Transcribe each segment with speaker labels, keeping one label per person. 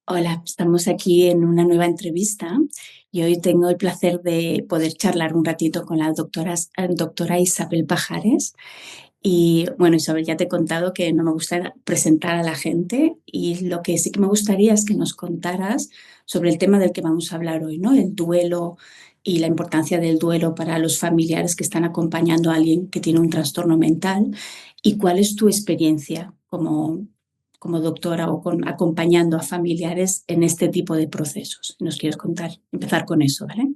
Speaker 1: Hola, estamos aquí en una nueva entrevista y hoy tengo el placer de poder charlar un ratito con la doctora Isabel Pajares. Y bueno, Isabel, ya te he contado que no me gusta presentar a la gente y lo que sí que me gustaría es que nos contaras sobre el tema del que vamos a hablar hoy, ¿no? El duelo y la importancia del duelo para los familiares que están acompañando a alguien que tiene un trastorno mental y cuál es tu experiencia como doctora o acompañando a familiares en este tipo de procesos. ¿Nos quieres contar? Empezar con eso, ¿vale?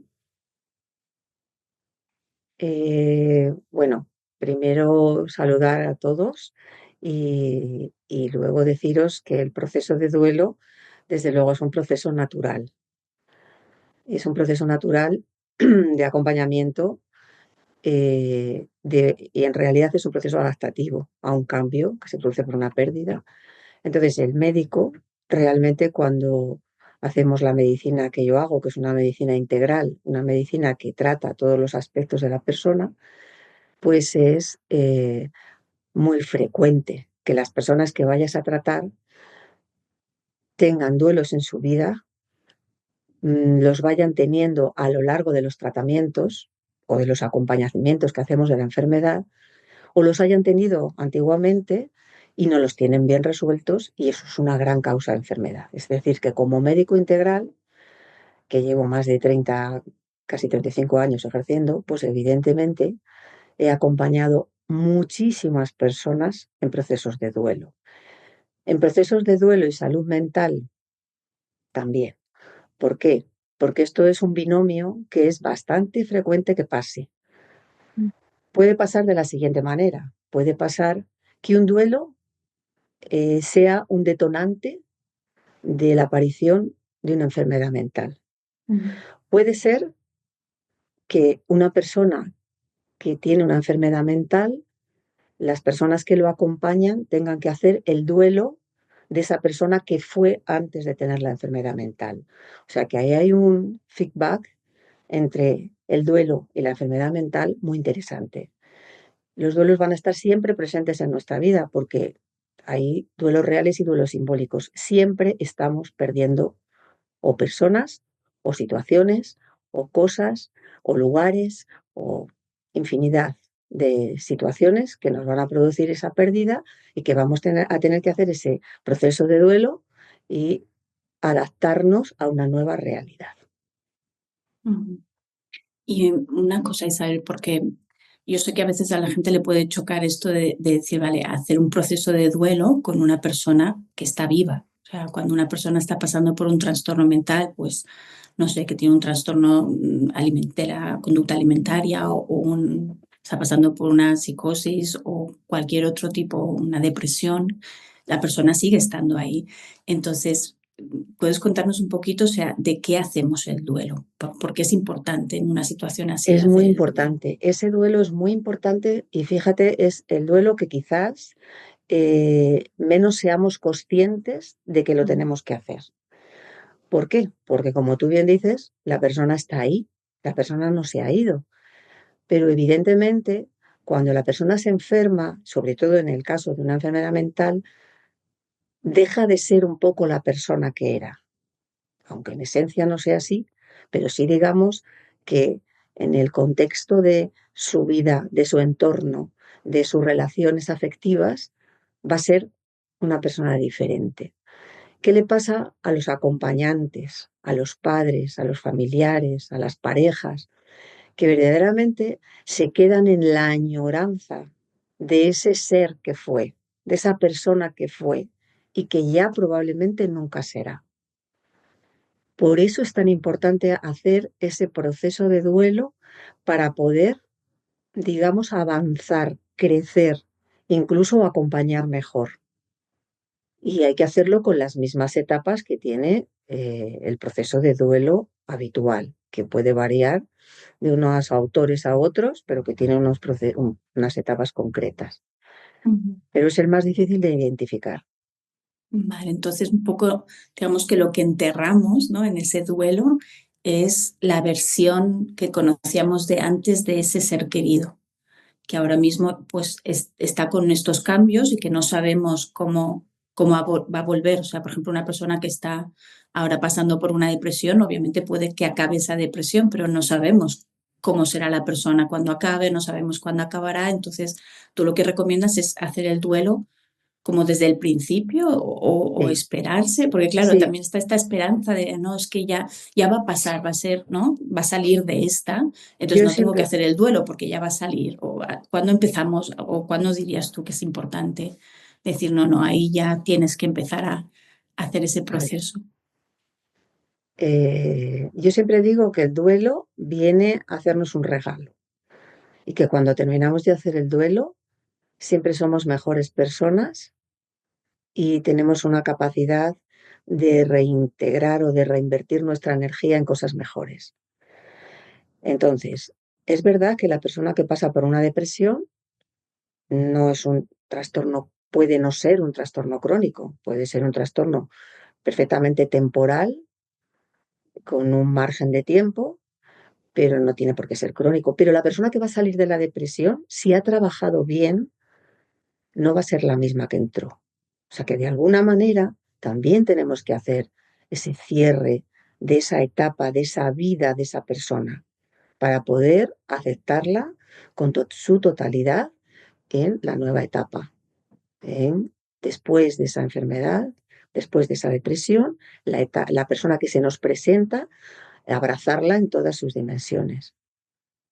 Speaker 2: Bueno, primero saludar a todos y luego deciros que el proceso de duelo, desde luego, es un proceso natural. Es un proceso natural de acompañamiento y en realidad es un proceso adaptativo a un cambio que se produce por una pérdida. Entonces, el médico realmente cuando hacemos la medicina que yo hago, que es una medicina integral, una medicina que trata todos los aspectos de la persona, pues es muy frecuente que las personas que vayas a tratar tengan duelos en su vida, los vayan teniendo a lo largo de los tratamientos o de los acompañamientos que hacemos de la enfermedad, o los hayan tenido antiguamente y no los tienen bien resueltos, y eso es una gran causa de enfermedad. Es decir, que como médico integral, que llevo más de 30, casi 35 años ejerciendo, pues evidentemente he acompañado muchísimas personas en procesos de duelo. En procesos de duelo y salud mental también. ¿Por qué? Porque esto es un binomio que es bastante frecuente que pase. Puede pasar de la siguiente manera. Puede pasar que un duelo sea un detonante de la aparición de una enfermedad mental.
Speaker 1: Mm.
Speaker 2: Puede ser que una persona que tiene una enfermedad mental, las personas que lo acompañan tengan que hacer el duelo de esa persona que fue antes de tener la enfermedad mental. O sea que ahí hay un feedback entre el duelo y la enfermedad mental muy interesante. Los duelos van a estar siempre presentes en nuestra vida porque hay duelos reales y duelos simbólicos. Siempre estamos perdiendo o personas, o situaciones, o cosas, o lugares, o infinidad de situaciones que nos van a producir esa pérdida y que vamos a tener que hacer ese proceso de duelo y adaptarnos a una nueva realidad.
Speaker 1: Ujú. Y una cosa, Isabel, porque yo sé que a veces a la gente le puede chocar esto de decir, vale, hacer un proceso de duelo con una persona que está viva. O sea, cuando una persona está pasando por un trastorno mental, pues no sé, que tiene un trastorno de la conducta alimentaria está pasando por una psicosis o cualquier otro tipo, una depresión, la persona sigue estando ahí. Entonces, ¿puedes contarnos un poquito, o sea, de qué hacemos el duelo? ¿Por qué es importante en una situación así
Speaker 2: Es muy
Speaker 1: hacer el duelo?
Speaker 2: importante, ese duelo es muy importante y fíjate, es el duelo que quizás menos seamos conscientes de que lo
Speaker 1: Mm.
Speaker 2: tenemos que hacer. ¿Por qué? Porque como tú bien dices, la persona está ahí, la persona no se ha ido, pero evidentemente cuando la persona se enferma, sobre todo en el caso de una enfermedad mental, deja de ser un poco la persona que era, aunque en esencia no sea así, pero sí digamos que en el contexto de su vida, de su entorno, de sus relaciones afectivas, va a ser una persona diferente. ¿Qué le pasa a los acompañantes, a los padres, a los familiares, a las parejas, que verdaderamente se quedan en la añoranza de ese ser que fue, de esa persona que fue y que ya probablemente nunca será? Por eso es tan importante hacer ese proceso de duelo para poder, digamos, avanzar, crecer, incluso acompañar mejor. Y hay que hacerlo con las mismas etapas que tiene el proceso de duelo habitual, que puede variar de unos autores a otros, pero que tiene unas etapas concretas.
Speaker 1: Ujú.
Speaker 2: Pero es el más difícil de identificar.
Speaker 1: Vale, entonces un poco, digamos que lo que enterramos, ¿no? En ese duelo es la versión que conocíamos de antes de ese ser querido, que ahora mismo pues está con estos cambios y que no sabemos cómo cómo va a volver. O sea, por ejemplo, una persona que está ahora pasando por una depresión, obviamente puede que acabe esa depresión, pero no sabemos cómo será la persona cuando acabe, no sabemos cuándo acabará. Entonces, tú lo que recomiendas es hacer el duelo como desde el principio o
Speaker 2: Sí,
Speaker 1: esperarse, porque claro,
Speaker 2: sí,
Speaker 1: también está esta esperanza de, no, es que ya va a pasar, va a ser, ¿no? Va a salir de esta, entonces
Speaker 2: yo
Speaker 1: no tengo que
Speaker 2: siempre,
Speaker 1: hacer el duelo porque ya va a salir. O cuándo empezamos, o cuándo dirías tú que es importante decir, no, no, ahí ya tienes que empezar a hacer ese
Speaker 2: a ver,
Speaker 1: proceso.
Speaker 2: yo siempre digo que el duelo viene a hacernos un regalo y que cuando terminamos de hacer el duelo, siempre somos mejores personas y tenemos una capacidad de reintegrar o de reinvertir nuestra energía en cosas mejores. Entonces, es verdad que la persona que pasa por una depresión no es un trastorno, puede no ser un trastorno crónico, puede ser un trastorno perfectamente temporal, con un margen de tiempo, pero no tiene por qué ser crónico. Pero la persona que va a salir de la depresión, si ha trabajado bien, no va a ser la misma que entró. O sea que de alguna manera también tenemos que hacer ese cierre de esa etapa, de esa vida de esa persona, para poder aceptarla con su totalidad en la nueva etapa, en, después de esa enfermedad, después de esa depresión, la persona que se nos presenta, abrazarla en todas sus dimensiones.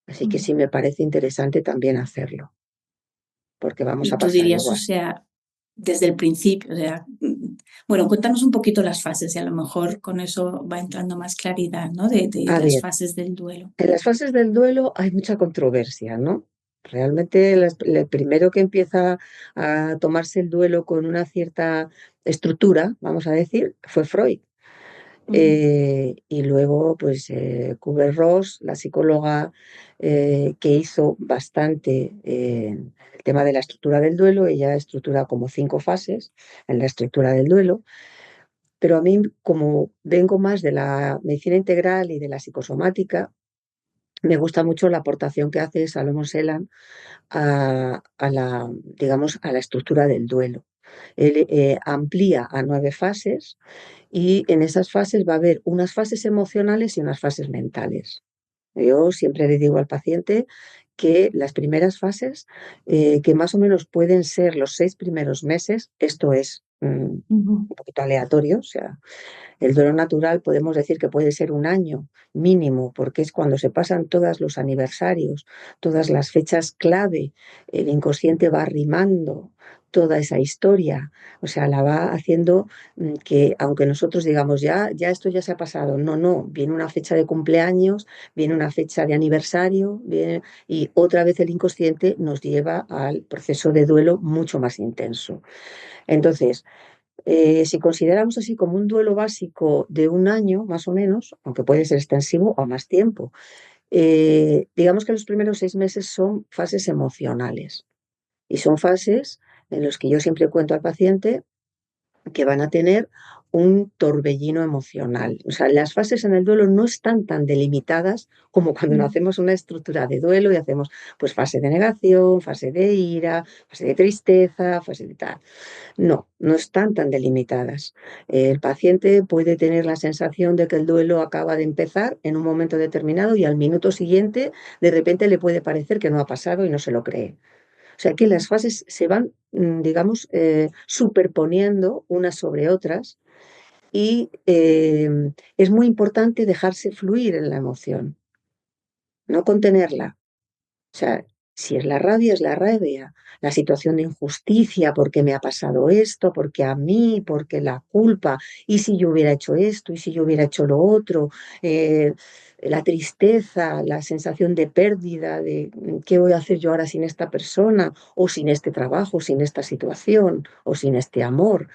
Speaker 2: Así que sí me parece interesante también hacerlo, porque vamos
Speaker 1: Y
Speaker 2: a
Speaker 1: tú
Speaker 2: pasar
Speaker 1: dirías, o
Speaker 2: igual.
Speaker 1: sea, desde el principio, o sea, bueno, cuéntanos un poquito las fases y a lo mejor con eso va entrando más claridad, ¿no? De
Speaker 2: A
Speaker 1: las
Speaker 2: ver,
Speaker 1: fases del duelo.
Speaker 2: en las fases del duelo hay mucha controversia, ¿no? Realmente el primero que empieza a tomarse el duelo con una cierta estructura, vamos a decir, fue Freud. Y luego, pues, Kubler-Ross, la psicóloga que hizo bastante el tema de la estructura del duelo, ella estructura como 5 fases en la estructura del duelo, pero a mí, como vengo más de la medicina integral y de la psicosomática, me gusta mucho la aportación que hace Salomón Selan a la, digamos, a la estructura del duelo. Él amplía a 9 fases y en esas fases va a haber unas fases emocionales y unas fases mentales. Yo siempre le digo al paciente que las primeras fases, que más o menos pueden ser los 6 primeros meses, esto es un poquito aleatorio, o sea, el duelo natural podemos decir que puede ser un año mínimo, porque es cuando se pasan todos los aniversarios, todas las fechas clave, el inconsciente va arrimando toda esa historia, o sea, la va haciendo que aunque nosotros digamos ya esto ya se ha pasado, no, no, viene una fecha de cumpleaños, viene una fecha de aniversario, y otra vez el inconsciente nos lleva al proceso de duelo mucho más intenso. Entonces, si consideramos así como un duelo básico de un año, más o menos, aunque puede ser extensivo o más tiempo, digamos que los primeros 6 meses son fases emocionales y son fases en las que yo siempre cuento al paciente que van a tener un torbellino emocional. O sea, las fases en el duelo no están tan delimitadas como cuando no hacemos una estructura de duelo y hacemos pues fase de negación, fase de ira, fase de tristeza, fase de tal. No, no están tan delimitadas. El paciente puede tener la sensación de que el duelo acaba de empezar en un momento determinado y al minuto siguiente de repente le puede parecer que no ha pasado y no se lo cree. O sea que las fases se van, digamos, superponiendo unas sobre otras y es muy importante dejarse fluir en la emoción, no contenerla. O sea, si es la rabia, la situación de injusticia, porque me ha pasado esto, porque a mí, porque la culpa, y si yo hubiera hecho esto, y si yo hubiera hecho lo otro, eh, la tristeza, la sensación de pérdida, de qué voy a hacer yo ahora sin esta persona, o sin este trabajo, sin esta situación, o sin este amor,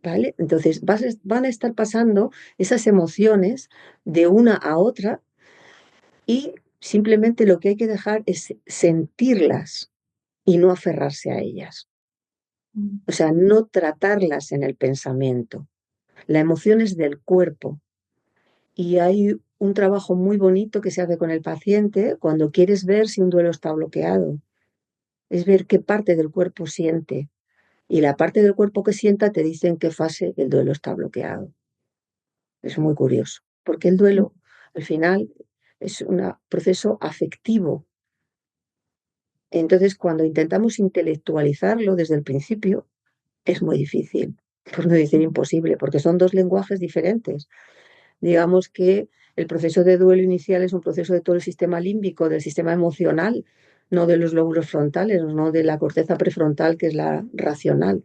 Speaker 2: ¿vale? Entonces van a estar pasando esas emociones de una a otra y simplemente lo que hay que dejar es sentirlas y no aferrarse a ellas. O sea, no tratarlas en el pensamiento. La emoción es del cuerpo y hay un trabajo muy bonito que se hace con el paciente cuando quieres ver si un duelo está bloqueado. Es ver qué parte del cuerpo siente. y la parte del cuerpo que sienta te dice en qué fase el duelo está bloqueado. Es muy curioso, porque el duelo, al final, es un proceso afectivo. Entonces, cuando intentamos intelectualizarlo desde el principio, es muy difícil, por no decir imposible, porque son dos lenguajes diferentes. Digamos que el proceso de duelo inicial es un proceso de todo el sistema límbico, del sistema emocional, no de los lóbulos frontales, no de la corteza prefrontal, que es la racional.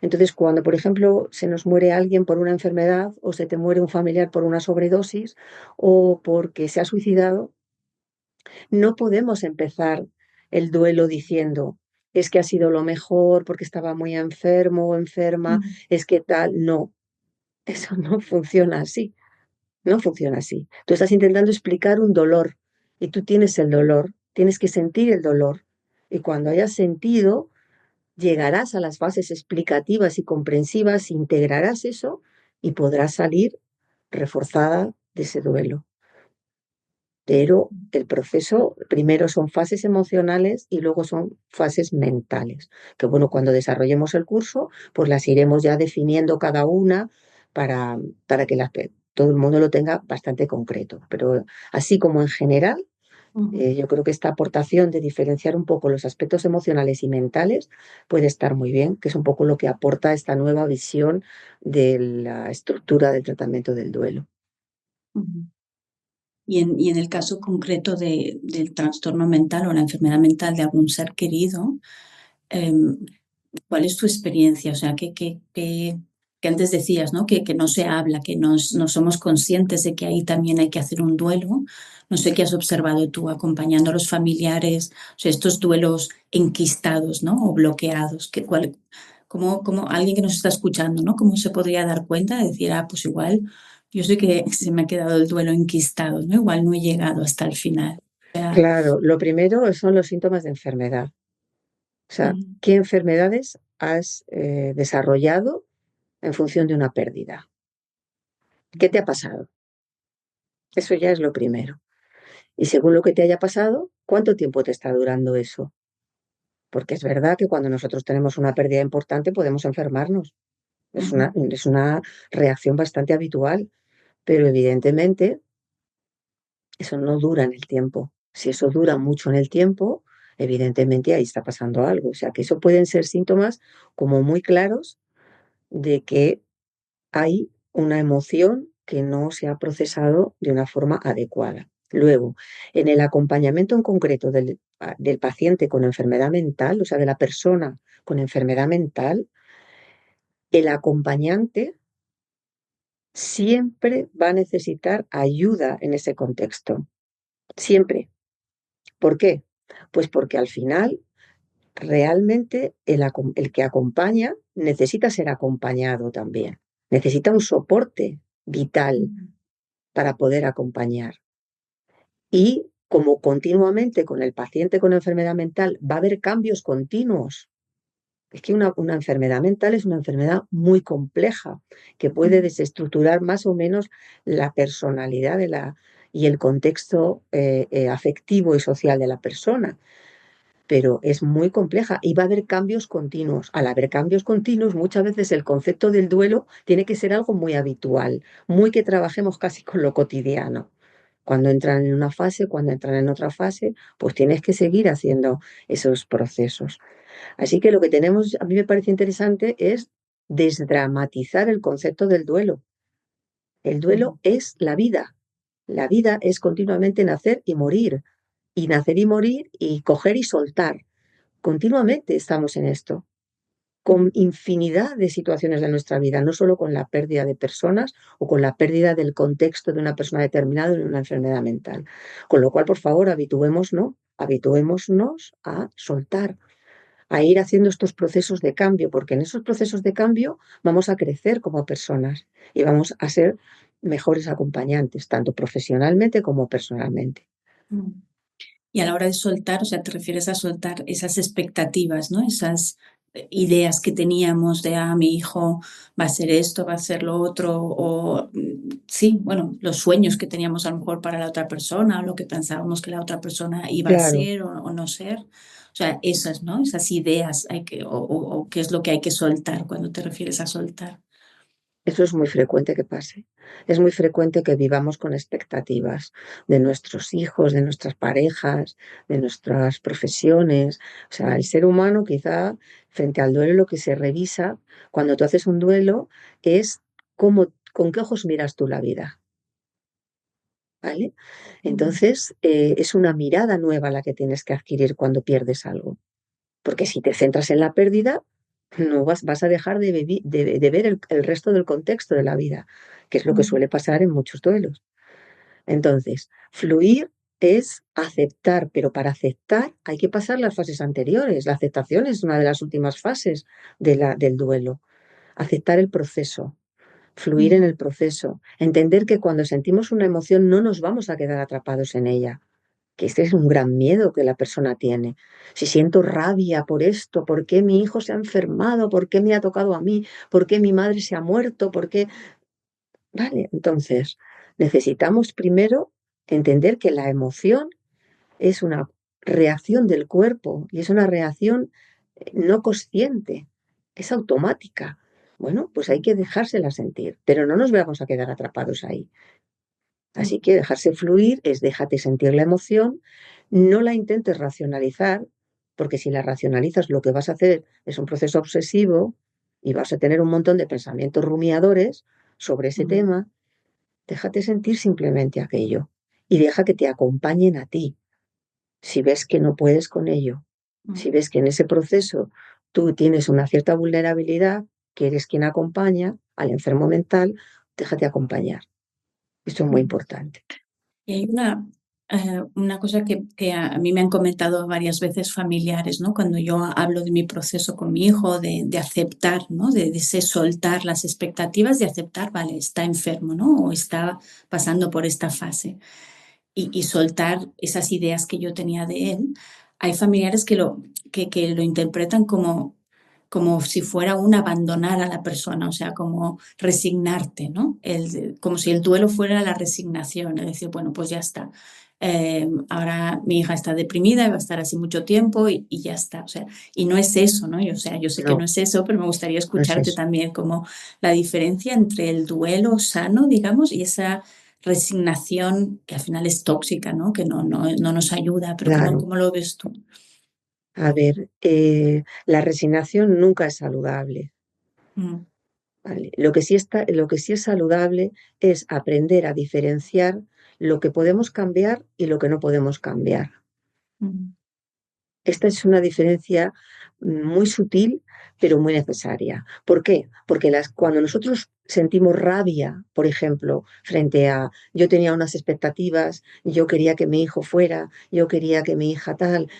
Speaker 2: Entonces, cuando, por ejemplo, se nos muere alguien por una enfermedad o se te muere un familiar por una sobredosis o porque se ha suicidado, no podemos empezar el duelo diciendo, es que ha sido lo mejor porque estaba muy enfermo o enferma,
Speaker 1: Mm,
Speaker 2: es que tal. No, eso no funciona así. No funciona así. Tú estás intentando explicar un dolor y tú tienes el dolor, tienes que sentir el dolor. Y cuando hayas sentido, llegarás a las fases explicativas y comprensivas, integrarás eso y podrás salir reforzada de ese duelo. Pero el proceso primero son fases emocionales y luego son fases mentales, que bueno, cuando desarrollemos el curso, pues las iremos ya definiendo cada una para que todo el mundo lo tenga bastante concreto. Pero así como en general,
Speaker 1: ujú,
Speaker 2: yo creo que esta aportación de diferenciar un poco los aspectos emocionales y mentales puede estar muy bien, que es un poco lo que aporta esta nueva visión de la estructura del tratamiento del duelo.
Speaker 1: ujú. Y en el caso concreto del trastorno mental o la enfermedad mental de algún ser querido, em, ¿cuál es tu experiencia? O sea, que antes decías, ¿no? Que no se habla, que no somos conscientes de que ahí también hay que hacer un duelo. No sé qué has observado tú acompañando a los familiares, o sea, estos duelos enquistados, ¿no? O bloqueados. Cómo alguien que nos está escuchando, ¿no? ¿Cómo se podría dar cuenta de decir, pues igual yo sé que se me ha quedado el duelo enquistado, ¿no? Igual no he llegado hasta el final. O sea,
Speaker 2: Claro, lo primero son los síntomas de enfermedad. O sea,
Speaker 1: ujú,
Speaker 2: ¿qué enfermedades has desarrollado en función de una pérdida? ¿Qué te ha pasado? Eso ya es lo primero. Y según lo que te haya pasado, ¿cuánto tiempo te está durando eso? Porque es verdad que cuando nosotros tenemos una pérdida importante podemos enfermarnos.
Speaker 1: ujú,
Speaker 2: Es una reacción bastante habitual, pero evidentemente eso no dura en el tiempo. Si eso dura mucho en el tiempo, evidentemente ahí está pasando algo. O sea, que eso pueden ser síntomas como muy claros de que hay una emoción que no se ha procesado de una forma adecuada. Luego, en el acompañamiento en concreto del paciente con enfermedad mental, o sea, de la persona con enfermedad mental, el acompañante siempre va a necesitar ayuda en ese contexto. Siempre. ¿Por qué? Pues porque al final realmente el que acompaña necesita ser acompañado también. Necesita un soporte vital
Speaker 1: ujú,
Speaker 2: para poder acompañar. Y como continuamente con el paciente con enfermedad mental va a haber cambios continuos, es que una enfermedad mental es una enfermedad muy compleja que puede
Speaker 1: ujú,
Speaker 2: desestructurar más o menos la personalidad y el contexto afectivo y social de la persona, pero es muy compleja y va a haber cambios continuos. Al haber cambios continuos, muchas veces el concepto del duelo tiene que ser algo muy habitual, muy que trabajemos casi con lo cotidiano. Cuando entran en una fase, cuando entran en otra fase, pues tienes que seguir haciendo esos procesos. Así que lo que tenemos, a mí me parece interesante, es desdramatizar el concepto del duelo. El
Speaker 1: ujú.
Speaker 2: duelo es la vida. La vida es continuamente nacer y nacer y morir y coger y soltar. Continuamente estamos en esto, con infinidad de situaciones de nuestra vida, no solo con la pérdida de personas o con la pérdida del contexto de una persona determinada en una enfermedad mental. Con lo cual, por favor, habituémonos a soltar, a ir haciendo estos procesos de cambio, porque en esos procesos de cambio vamos a crecer como personas y vamos a ser mejores acompañantes, tanto profesionalmente como personalmente.
Speaker 1: Mm. Y a la hora de soltar, o sea, te refieres a soltar esas expectativas, ¿no? Esas ideas que teníamos de, mi hijo va a ser esto, va a ser lo otro, o sí, bueno, los sueños que teníamos a lo mejor para la otra persona, o lo que pensábamos que la otra persona iba a
Speaker 2: Claro,
Speaker 1: ser o no ser. O sea, esas, ¿no? Esas ideas o qué es lo que hay que soltar cuando te refieres a soltar.
Speaker 2: Eso es muy frecuente que pase. Es muy frecuente que vivamos con expectativas de nuestros hijos, de nuestras parejas, de nuestras profesiones. O sea, el ser humano quizá frente al duelo lo que se revisa cuando tú haces un duelo es con qué ojos miras tú la vida, ¿vale?
Speaker 1: Mm,
Speaker 2: Entonces, es una mirada nueva la que tienes que adquirir cuando pierdes algo. Porque si te centras en la pérdida, no vas a dejar de ver el resto del contexto de la vida, que es lo que
Speaker 1: mm,
Speaker 2: suele pasar en muchos duelos. Entonces, fluir es aceptar, pero para aceptar hay que pasar las fases anteriores. La aceptación es una de las últimas fases del duelo. Aceptar el proceso, fluir en
Speaker 1: mm,
Speaker 2: el proceso, entender que cuando sentimos una emoción no nos vamos a quedar atrapados en ella, que este es un gran miedo que la persona tiene. Si siento rabia por esto, ¿por qué mi hijo se ha enfermado? ¿Por qué me ha tocado a mí? ¿Por qué mi madre se ha muerto? ¿Por qué? Vale, entonces necesitamos primero entender que la emoción es una reacción del cuerpo y es una reacción no consciente, es automática. Bueno, pues hay que dejársela sentir, pero no nos vamos a quedar atrapados ahí.
Speaker 1: mm,
Speaker 2: Así que dejarse fluir es déjate sentir la emoción, no la intentes racionalizar, porque si la racionalizas lo que vas a hacer es un proceso obsesivo y vas a tener un montón de pensamientos rumiadores sobre ese
Speaker 1: mm,
Speaker 2: tema. Déjate sentir simplemente aquello y deja que te acompañen a ti. Si ves que no puedes con ello,
Speaker 1: mm,
Speaker 2: si ves que en ese proceso tú tienes una cierta vulnerabilidad, que eres quien acompaña al enfermo mental, déjate acompañar. Esto es muy
Speaker 1: mm.
Speaker 2: importante.
Speaker 1: Y hay una cosa que a mí me han comentado varias veces familiares, ¿no? Cuando yo hablo de mi proceso con mi hijo, de aceptar, ¿no? De ese soltar las expectativas, de aceptar, vale, está enfermo, ¿no? O está pasando por esta fase. Y soltar esas ideas que yo tenía de él. Hay familiares que lo interpretan como si fuera un abandonar a la persona, o sea, como resignarte, ¿no? Como si el duelo fuera la resignación, es decir, bueno, pues ya está. Ahora mi hija está deprimida y va a estar así mucho tiempo y ya está. O sea, y no es eso, ¿no? O sea, yo sé que no
Speaker 2: No,
Speaker 1: es eso, pero me gustaría
Speaker 2: no es
Speaker 1: escucharte
Speaker 2: eso.
Speaker 1: también como la diferencia entre el duelo sano, digamos, y esa resignación que al final es tóxica, ¿no? Que no nos ayuda, pero
Speaker 2: Claro.
Speaker 1: ¿cómo lo ves tú?
Speaker 2: A ver, la resignación nunca es saludable,
Speaker 1: Mm,
Speaker 2: ¿vale? Lo que sí es saludable es aprender a diferenciar lo que podemos cambiar y lo que no podemos cambiar.
Speaker 1: mm,
Speaker 2: Esta es una diferencia muy sutil, pero muy necesaria. ¿Por qué? Porque cuando nosotros sentimos rabia, por ejemplo, frente a yo tenía unas expectativas, yo quería que mi hijo fuera, yo quería que mi hija tal,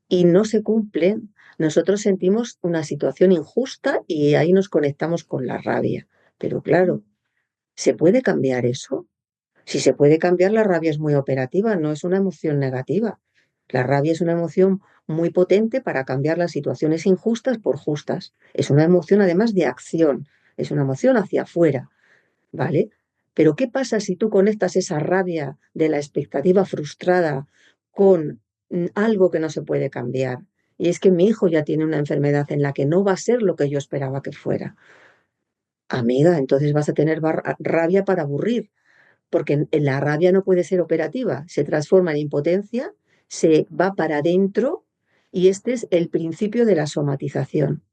Speaker 2: y no se cumplen, nosotros sentimos una situación injusta y ahí nos conectamos con la rabia. Pero claro, ¿se puede cambiar eso? Si se puede cambiar, la rabia es muy operativa, no es una emoción negativa. La rabia es una emoción muy potente para cambiar las situaciones injustas por justas. Es una emoción además de acción, es una emoción hacia afuera, ¿vale? Pero ¿qué pasa si tú conectas esa rabia de la expectativa frustrada con algo que no se puede cambiar? Y es que mi hijo ya tiene una enfermedad en la que no va a ser lo que yo esperaba que fuera. Amiga, entonces vas a tener rabia para aburrir, porque en la rabia no puede ser operativa, se transforma en impotencia, se va para adentro y este es el principio de la somatización.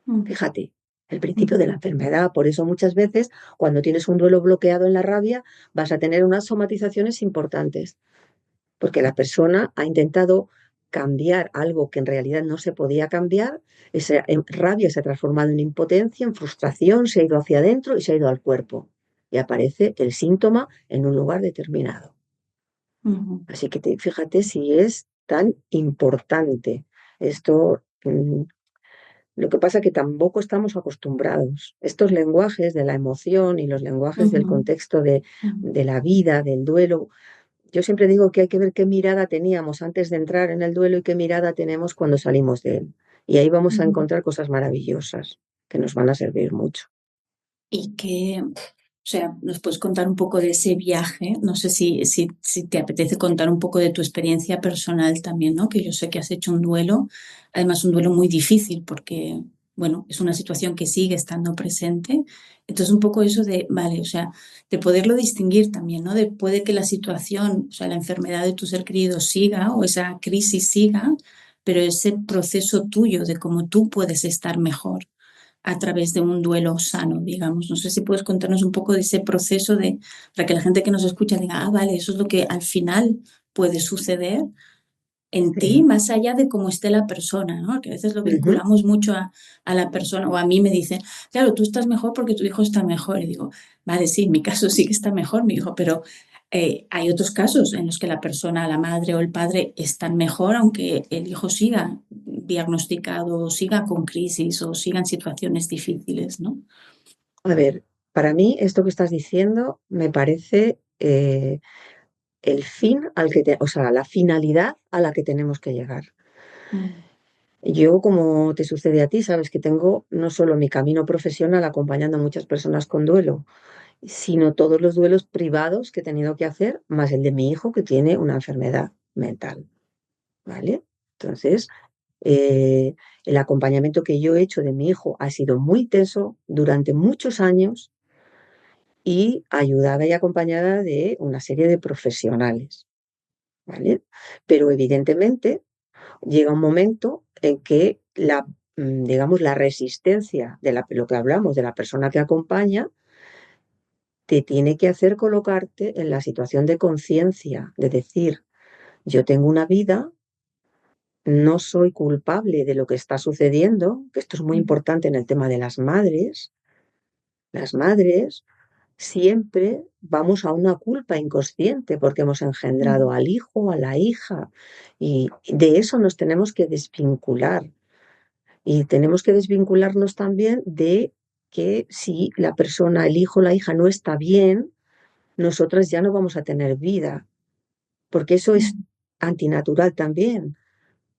Speaker 1: mm,
Speaker 2: Fíjate, el principio de
Speaker 1: mm,
Speaker 2: la enfermedad. Por eso muchas veces cuando tienes un duelo bloqueado en la rabia vas a tener unas somatizaciones importantes, porque la persona ha intentado cambiar algo que en realidad no se podía cambiar, esa rabia se ha transformado en impotencia, en frustración, se ha ido hacia adentro y se ha ido al cuerpo. Y aparece el síntoma en un lugar determinado.
Speaker 1: ujú,
Speaker 2: Así que fíjate si es tan importante esto. Lo que pasa es que tampoco estamos acostumbrados. Estos lenguajes de la emoción y los lenguajes del
Speaker 1: ujú,
Speaker 2: contexto
Speaker 1: ujú,
Speaker 2: de la vida, del duelo, yo siempre digo que hay que ver qué mirada teníamos antes de entrar en el duelo y qué mirada tenemos cuando salimos de él. Y ahí vamos a
Speaker 1: ujú.
Speaker 2: encontrar cosas maravillosas que nos van a servir mucho.
Speaker 1: ¿Y qué? O sea, ¿nos puedes contar un poco de ese viaje? No sé si te apetece contar un poco de tu experiencia personal también, ¿no? Que yo sé que has hecho un duelo, además un duelo muy difícil porque, bueno, es una situación que sigue estando presente. Entonces, un poco eso de, vale, o sea, de poderlo distinguir también, ¿no? De puede que la situación, o sea, la enfermedad de tu ser querido siga o esa crisis siga, pero ese proceso tuyo de cómo tú puedes estar mejor a través de un duelo sano, digamos. No sé si puedes contarnos un poco de ese proceso de, para que la gente que nos escucha diga, ah, vale, eso es lo que al final puede suceder en ti,
Speaker 2: Sí.
Speaker 1: más allá de cómo esté la persona, ¿no? Que a veces lo
Speaker 2: Ujú.
Speaker 1: vinculamos mucho a la persona, o a mí me dicen, claro, tú estás mejor porque tu hijo está mejor. Y digo, vale, sí, en mi caso sí que está mejor mi hijo, pero hay otros casos en los que la persona, la madre o el padre, están mejor, aunque el hijo siga diagnosticado, o siga con crisis, o siga en situaciones difíciles, ¿no?
Speaker 2: A ver, para mí esto que estás diciendo me parece el fin o sea, la finalidad a la que tenemos que llegar.
Speaker 1: Mm,
Speaker 2: Yo, como te sucede a ti, sabes que tengo no solo mi camino profesional acompañando a muchas personas con duelo, sino todos los duelos privados que he tenido que hacer, más el de mi hijo que tiene una enfermedad mental, ¿vale? Entonces, eh, el acompañamiento que yo he hecho de mi hijo ha sido muy intenso durante muchos años y ayudada y acompañada de una serie de profesionales, ¿vale? Pero evidentemente llega un momento en que digamos, la resistencia de lo que hablamos de la persona que acompaña te tiene que hacer colocarte en la situación de conciencia, de decir, yo tengo una vida, no soy culpable de lo que está sucediendo, que esto es muy
Speaker 1: mm,
Speaker 2: importante en el tema de las madres siempre vamos a una culpa inconsciente porque hemos engendrado
Speaker 1: mm,
Speaker 2: al hijo, a la hija, y de eso nos tenemos que desvincular. Y tenemos que desvincularnos también de que si la persona, el hijo, la hija no está bien, nosotras ya no vamos a tener vida, porque eso es
Speaker 1: mm,
Speaker 2: antinatural también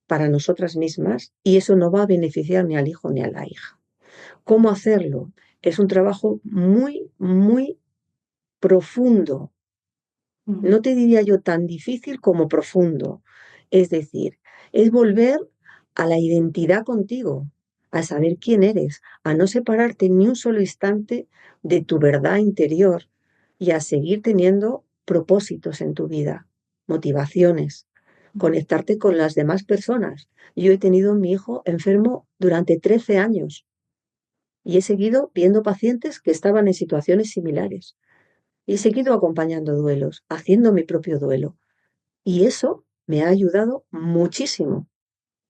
Speaker 2: para nosotras mismas y eso no va a beneficiar ni al hijo ni a la hija. ¿Cómo hacerlo? Es un trabajo muy, muy profundo.
Speaker 1: mm,
Speaker 2: No te diría yo tan difícil como profundo. Es decir, es volver a la identidad contigo, a saber quién eres, a no separarte ni un solo instante de tu verdad interior y a seguir teniendo propósitos en tu vida, motivaciones,
Speaker 1: mm,
Speaker 2: conectarte con las demás personas. Yo he tenido a mi hijo enfermo durante 13 años y he seguido viendo pacientes que estaban en situaciones similares. Y he seguido acompañando duelos, haciendo mi propio duelo. Y eso me ha ayudado muchísimo,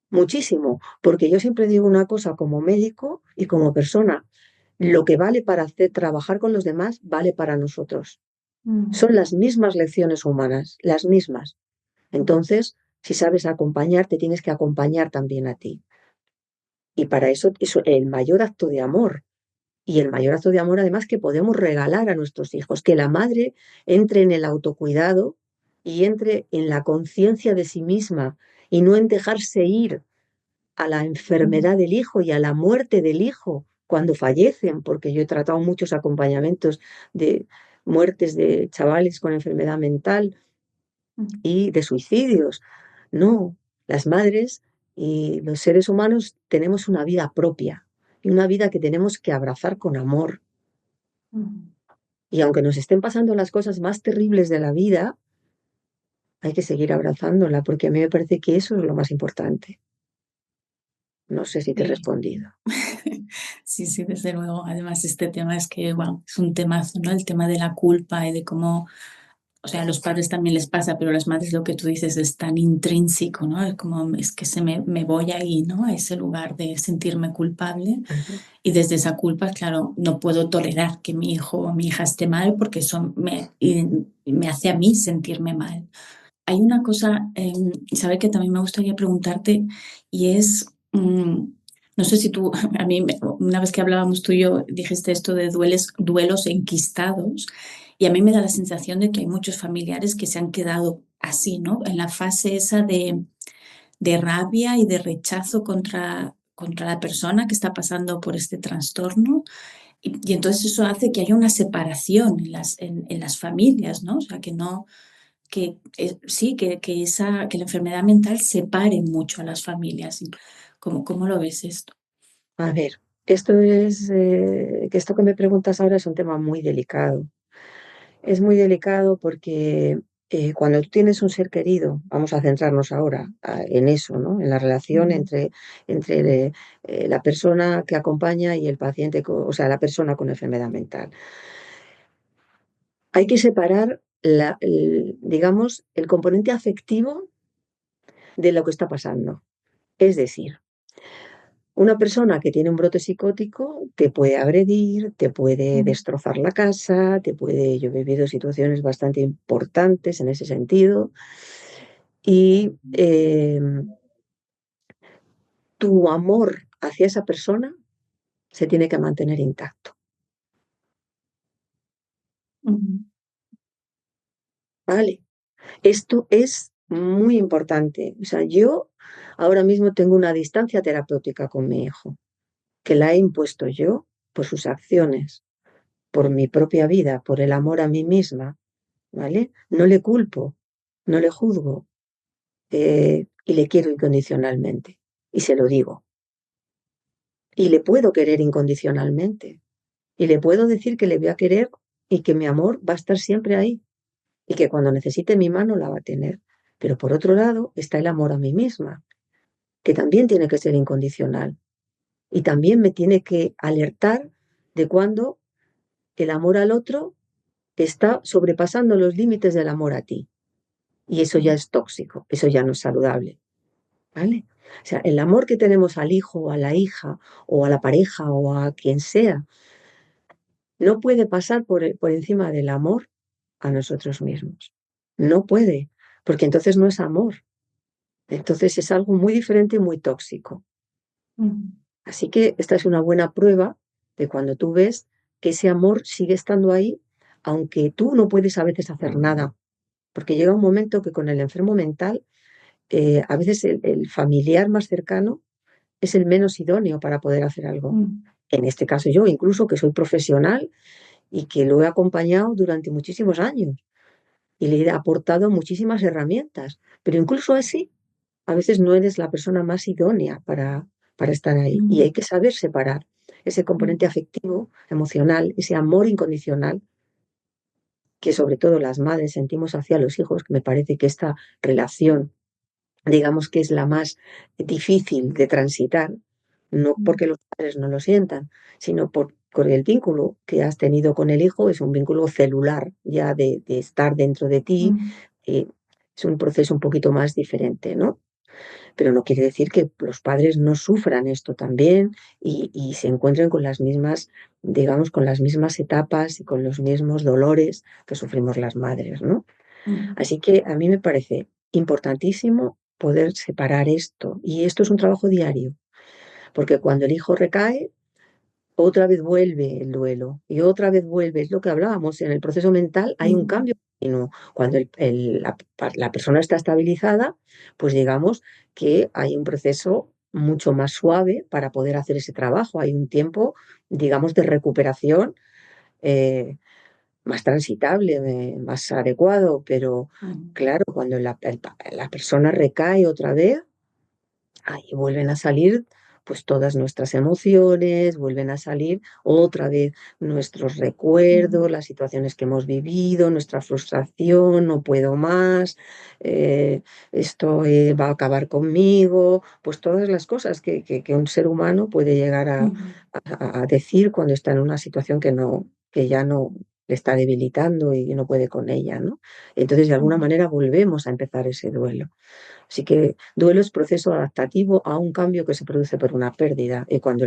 Speaker 2: muchísimo, porque yo siempre digo una cosa como médico y como persona, lo que vale para hacer trabajar con los demás vale para nosotros.
Speaker 1: mm,
Speaker 2: Son las mismas lecciones humanas, las mismas. Entonces, si sabes acompañar, te tienes que acompañar también a ti. Y para eso el mayor acto de amor. Y el mayor acto de amor, además, que podemos regalar a nuestros hijos, que la madre entre en el autocuidado y entre en la conciencia de sí misma y no en dejarse ir a la
Speaker 1: mm,
Speaker 2: enfermedad del hijo y a la muerte del hijo cuando fallecen, porque yo he tratado muchos acompañamientos de muertes de chavales con enfermedad mental
Speaker 1: mm,
Speaker 2: y de suicidios. No, las madres y los seres humanos tenemos una vida propia y una vida que tenemos que abrazar con amor.
Speaker 1: mm.
Speaker 2: Y aunque nos estén pasando las cosas más terribles de la vida, hay que seguir abrazándola, porque a mí me parece que eso es lo más importante. No sé si te he
Speaker 1: Sí.
Speaker 2: respondido.
Speaker 1: Sí, sí, desde luego. Además, este tema es que, bueno, es un temazo, ¿no? El tema de la culpa y de cómo, o sea, a los padres también les pasa, pero a las madres lo que tú dices es tan intrínseco, ¿no? Es como, es que me voy ahí, ¿no? A ese lugar de sentirme culpable.
Speaker 2: Ujú.
Speaker 1: Y desde esa culpa, claro, no puedo tolerar que mi hijo o mi hija esté mal porque eso me hace a mí sentirme mal. Hay una cosa, Isabel, que también me gustaría preguntarte y es, no sé si tú, a mí, una vez que hablábamos tú y yo, dijiste esto de duelos enquistados y a mí me da la sensación de que hay muchos familiares que se han quedado así, ¿no? En la fase esa de rabia y de rechazo contra la persona que está pasando por este trastorno y entonces eso hace que haya una separación en las familias, ¿no? O sea, que no, que sí, que la enfermedad mental separe mucho a las familias. ¿Cómo lo ves esto?
Speaker 2: A ver, que esto que me preguntas ahora es un tema muy delicado. Es muy delicado porque cuando tú tienes un ser querido, vamos a centrarnos ahora en eso, ¿no? En la relación
Speaker 1: Ujú,
Speaker 2: entre la persona que acompaña y el paciente, o sea, la persona con enfermedad mental. Hay que separar, digamos, el componente afectivo de lo que está pasando. Es decir, una persona que tiene un brote psicótico te puede agredir, te puede
Speaker 1: ujú,
Speaker 2: destrozar la casa, yo he vivido situaciones bastante importantes en ese sentido y tu amor hacia esa persona se tiene que mantener intacto,
Speaker 1: ujú,
Speaker 2: ¿vale? Esto es muy importante. O sea, yo ahora mismo tengo una distancia terapéutica con mi hijo, que la he impuesto yo por sus acciones, por mi propia vida, por el amor a mí misma, ¿vale? No le culpo, no le juzgo y le quiero incondicionalmente. Y se lo digo. Y le puedo querer incondicionalmente. Y le puedo decir que le voy a querer y que mi amor va a estar siempre ahí. Y que cuando necesite mi mano la va a tener. Pero por otro lado está el amor a mí misma, que también tiene que ser incondicional. Y también me tiene que alertar de cuando el amor al otro está sobrepasando los límites del amor a ti. Y eso ya
Speaker 1: ujú,
Speaker 2: es tóxico, eso ya no es saludable. ¿Vale? O sea, el amor que tenemos al hijo o a la hija o a la pareja o a quien sea no puede pasar por encima del amor a nosotros mismos. No puede, porque entonces no es amor. Entonces es algo muy diferente y muy tóxico.
Speaker 1: ujú,
Speaker 2: Así que esta es una buena prueba de cuando tú ves que ese amor sigue estando ahí, aunque tú no puedes a veces hacer nada. Porque llega un momento que con el enfermo mental, a veces el familiar más cercano es el menos idóneo para poder hacer algo.
Speaker 1: ujú,
Speaker 2: En este caso yo, incluso que soy profesional y que lo he acompañado durante muchísimos años y le he aportado muchísimas herramientas, pero incluso así, a veces no eres la persona más idónea para estar ahí y
Speaker 1: ujú,
Speaker 2: hay que saber separar ese componente
Speaker 1: ujú,
Speaker 2: afectivo, emocional, ese amor incondicional que sobre todo las madres sentimos hacia los hijos, que me parece que esta relación digamos que es la más difícil de transitar, no
Speaker 1: ujú,
Speaker 2: porque los padres no lo sientan, sino por el vínculo que has tenido con el hijo, es un vínculo celular ya de estar dentro de ti,
Speaker 1: ujú,
Speaker 2: eh, es un proceso un poquito más diferente, ¿no? Pero no quiere decir que los padres no sufran esto también y se encuentren con las mismas, digamos, con las mismas etapas y con los mismos dolores que sufrimos las madres, ¿no?
Speaker 1: ujú,
Speaker 2: Así que a mí me parece importantísimo poder separar esto. Y esto es un trabajo diario, porque cuando el hijo recae, otra vez vuelve el duelo y otra vez vuelve. Es lo que hablábamos, en el proceso mental hay un
Speaker 1: ujú,
Speaker 2: cambio continuo. Cuando la persona está estabilizada, pues digamos que hay un proceso mucho más suave para poder hacer ese trabajo. Hay un tiempo, digamos, de recuperación eh, más transitable, más adecuado, pero
Speaker 1: ujú,
Speaker 2: claro, cuando la persona recae otra vez, ahí vuelven a salir pues todas nuestras emociones, vuelven a salir otra vez nuestros
Speaker 1: ujú,
Speaker 2: recuerdos, las situaciones que hemos vivido, nuestra frustración, no puedo más, eh, esto va a acabar conmigo, pues todas las cosas que un ser humano puede llegar
Speaker 1: ujú,
Speaker 2: a decir cuando está en una situación que ya no le está debilitando y no puede con ella, ¿no? Entonces, de alguna
Speaker 1: ujú.
Speaker 2: manera volvemos a empezar ese duelo. Así que duelo es proceso adaptativo a un cambio que se produce por una pérdida. Y cuando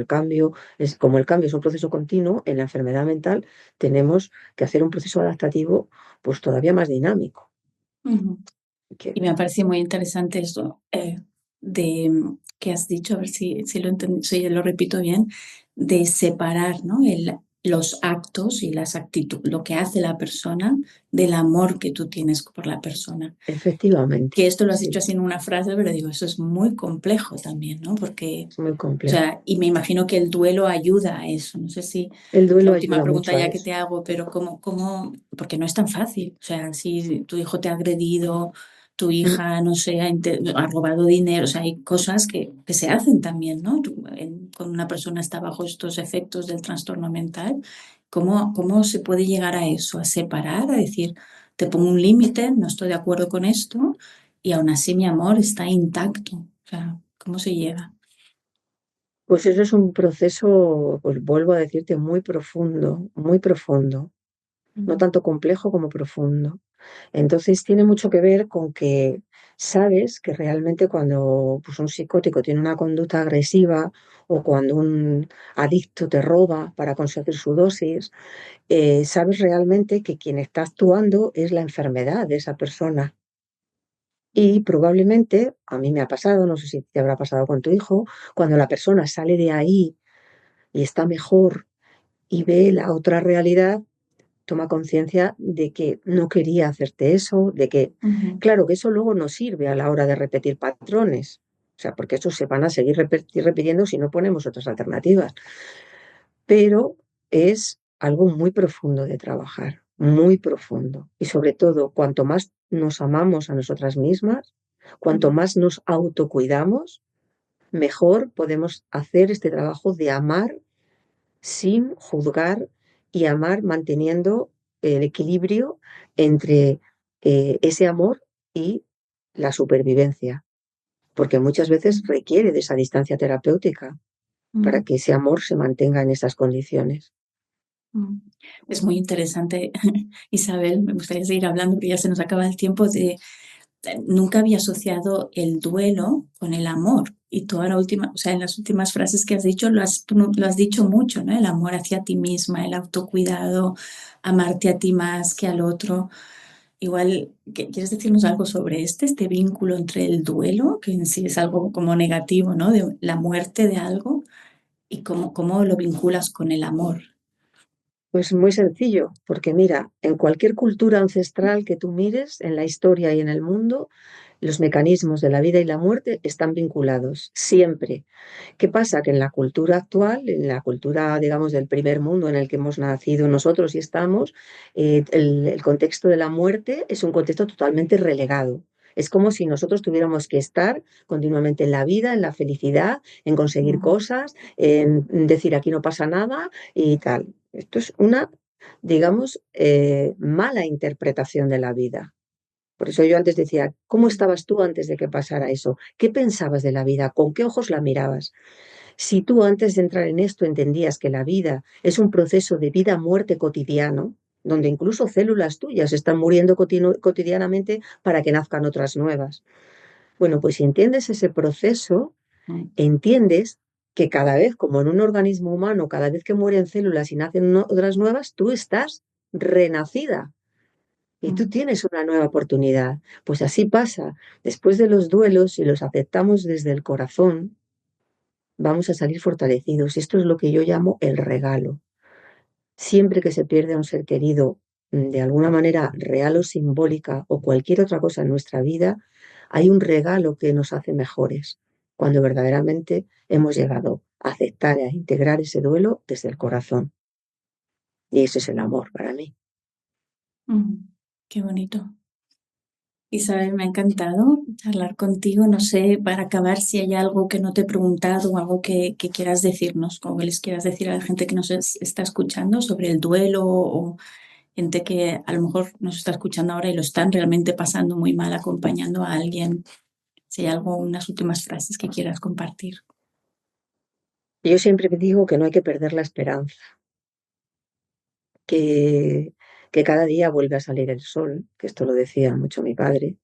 Speaker 2: como el cambio es un proceso continuo, en la enfermedad mental tenemos que hacer un proceso adaptativo pues todavía más dinámico.
Speaker 1: Ujú.
Speaker 2: Que,
Speaker 1: Y me ha parecido muy interesante eso, que has dicho, a ver si lo repito bien, de separar, ¿no? los actos y las actitudes, lo que hace la persona, del amor que tú tienes por la persona.
Speaker 2: Efectivamente,
Speaker 1: Que esto lo has
Speaker 2: sí,
Speaker 1: dicho así en una frase, pero digo, eso es muy complejo también, ¿no? Porque,
Speaker 2: es muy
Speaker 1: o
Speaker 2: complejo.
Speaker 1: sea, y me imagino que el duelo ayuda a eso. No sé si
Speaker 2: El
Speaker 1: la
Speaker 2: duelo
Speaker 1: última
Speaker 2: ayuda
Speaker 1: pregunta
Speaker 2: mucho a
Speaker 1: ya que
Speaker 2: eso.
Speaker 1: te hago, pero porque no es tan fácil. O sea, si tu hijo te ha agredido, tu
Speaker 2: Mm,
Speaker 1: hija, no sé, ha robado dinero, o sea, hay cosas que se hacen también, ¿no? Cuando una persona está bajo estos efectos del trastorno mental, ¿cómo se puede llegar a eso? A separar, a decir, te pongo un límite, no estoy de acuerdo con esto, y aún así mi amor está intacto. O sea, ¿cómo se llega?
Speaker 2: Pues eso es un proceso, pues vuelvo a decirte, muy profundo, muy profundo. No
Speaker 1: Mm,
Speaker 2: tanto complejo como profundo. Entonces tiene mucho que ver con que sabes que realmente cuando pues, un psicótico tiene una conducta agresiva o cuando un adicto te roba para conseguir su dosis, sabes realmente que quien está actuando es la enfermedad de esa persona. Y probablemente, a mí me ha pasado, no sé si te habrá pasado con tu hijo, cuando la persona sale de ahí y está mejor y ve la otra realidad, toma conciencia de que no quería hacerte eso, de que,
Speaker 1: ujú,
Speaker 2: claro, que eso luego no sirve a la hora de repetir patrones, o sea, porque eso se van a seguir repitiendo si no ponemos otras alternativas, pero es algo muy profundo de trabajar, muy profundo. Y sobre todo, cuanto más nos amamos a nosotras mismas, cuanto
Speaker 1: ujú,
Speaker 2: más nos autocuidamos, mejor podemos hacer este trabajo de amar sin juzgar y amar manteniendo el equilibrio entre ese amor y la supervivencia, porque muchas veces requiere de esa distancia terapéutica para
Speaker 1: mm,
Speaker 2: que ese amor se mantenga en esas condiciones.
Speaker 1: mm. Es muy interesante, Isabel. Me gustaría seguir hablando, pero ya se nos acaba el tiempo. Nunca había asociado el duelo con el amor. Y tú ahora última, o sea, en las últimas frases que has dicho, lo has dicho mucho, ¿no? El amor hacia ti misma, el autocuidado, amarte a ti más que al otro. Igual, ¿quieres decirnos algo sobre este vínculo entre el duelo, que en sí es algo como negativo, ¿no? De la muerte de algo, y cómo lo vinculas con el amor.
Speaker 2: Pues muy sencillo, porque mira, en cualquier cultura ancestral que tú mires, en la historia y en el mundo, los mecanismos de la vida y la muerte están vinculados, siempre. ¿Qué pasa? Que en la cultura actual, en la cultura, digamos, del primer mundo en el que hemos nacido nosotros y estamos, el contexto de la muerte es un contexto totalmente relegado. Es como si nosotros tuviéramos que estar continuamente en la vida, en la felicidad, en conseguir
Speaker 1: Mm,
Speaker 2: cosas, en decir aquí no pasa nada y tal. Esto es una, digamos, mala interpretación de la vida. Por eso yo antes decía, ¿cómo estabas tú antes de que pasara eso? ¿Qué pensabas de la vida? ¿Con qué ojos la mirabas? Si tú antes de entrar en esto entendías que la vida es un proceso de vida-muerte cotidiano, donde incluso células tuyas están muriendo cotidianamente para que nazcan otras nuevas. Bueno, pues si entiendes ese proceso,
Speaker 1: mm,
Speaker 2: entiendes que cada vez, como en un organismo humano, cada vez que mueren células y nacen otras nuevas, tú estás renacida y tú
Speaker 1: mm,
Speaker 2: tienes una nueva oportunidad. Pues así pasa. Después de los duelos, si los aceptamos desde el corazón, vamos a salir fortalecidos. Esto es lo que yo llamo el regalo. Siempre que se pierde a un ser querido, de alguna manera real o simbólica, o cualquier otra cosa en nuestra vida, hay un regalo que nos hace mejores, cuando verdaderamente hemos llegado a aceptar e a integrar ese duelo desde el corazón. Y ese es el amor para mí.
Speaker 1: mm. Qué bonito. Isabel, me ha encantado hablar contigo. No sé, para acabar, si hay algo que no te he preguntado o algo que quieras decirnos, o que les quieras decir a la gente que nos está escuchando sobre el duelo, o gente que a lo mejor nos está escuchando ahora y lo están realmente pasando muy mal acompañando a alguien. Si hay algo, unas últimas frases que quieras compartir.
Speaker 2: Yo siempre digo que no hay que perder la esperanza, que, que cada día vuelve a salir el sol, que esto lo decía mucho mi padre,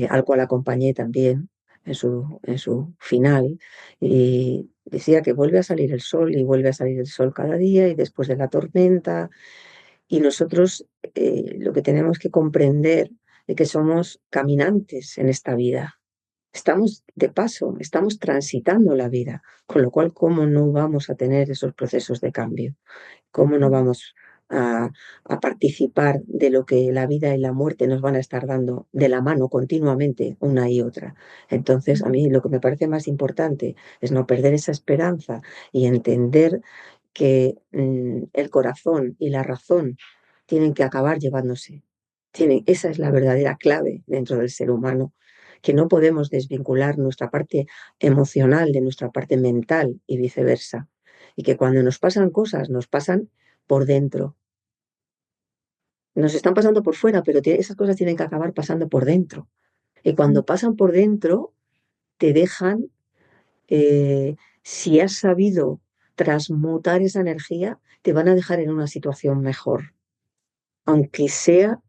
Speaker 2: al cual acompañé también en su final, y decía que vuelve a salir el sol y vuelve a salir el sol cada día y después de la tormenta, y nosotros lo que tenemos que comprender es que somos caminantes en esta vida. estamos de paso, estamos transitando la vida, con lo cual, ¿cómo no vamos a tener esos procesos de cambio? ¿Cómo no vamos a, a participar de lo que la vida y la muerte nos van a estar dando de la mano continuamente, una y otra? Entonces, a mí lo que me parece más importante es no perder esa esperanza y entender que el corazón y la razón tienen que acabar llevándose. Esa es la verdadera clave dentro del ser humano, que no podemos desvincular nuestra parte emocional de nuestra parte mental y viceversa. Y que cuando nos pasan cosas, nos pasan por dentro. Nos están pasando por fuera, pero esas cosas tienen que acabar pasando por dentro. Y cuando pasan por dentro, te dejan, si has sabido transmutar esa energía, te van a dejar en una situación mejor. Aunque sea,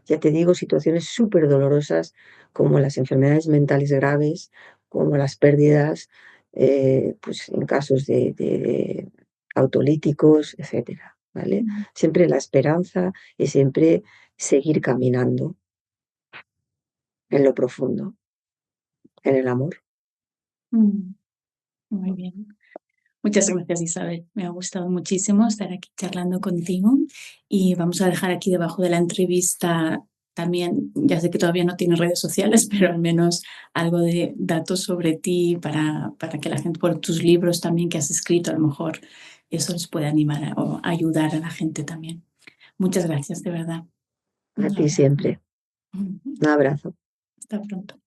Speaker 2: ya te digo, situaciones súper dolorosas como las enfermedades mentales graves, como las pérdidas, pues en casos de autolíticos, etcétera, ¿vale? Siempre la esperanza y siempre seguir caminando en lo profundo, en el amor.
Speaker 1: Mm, muy bien. Muchas gracias, Isabel. Me ha gustado muchísimo estar aquí charlando contigo y vamos a dejar aquí debajo de la entrevista también, ya sé que todavía no tienes redes sociales, pero al menos algo de datos sobre ti para que la gente, por tus libros también que has escrito, a lo mejor eso les puede animar o ayudar a la gente también. Muchas gracias, de verdad.
Speaker 2: A
Speaker 1: Un
Speaker 2: ti
Speaker 1: abrazo.
Speaker 2: siempre. Un abrazo.
Speaker 1: Hasta pronto.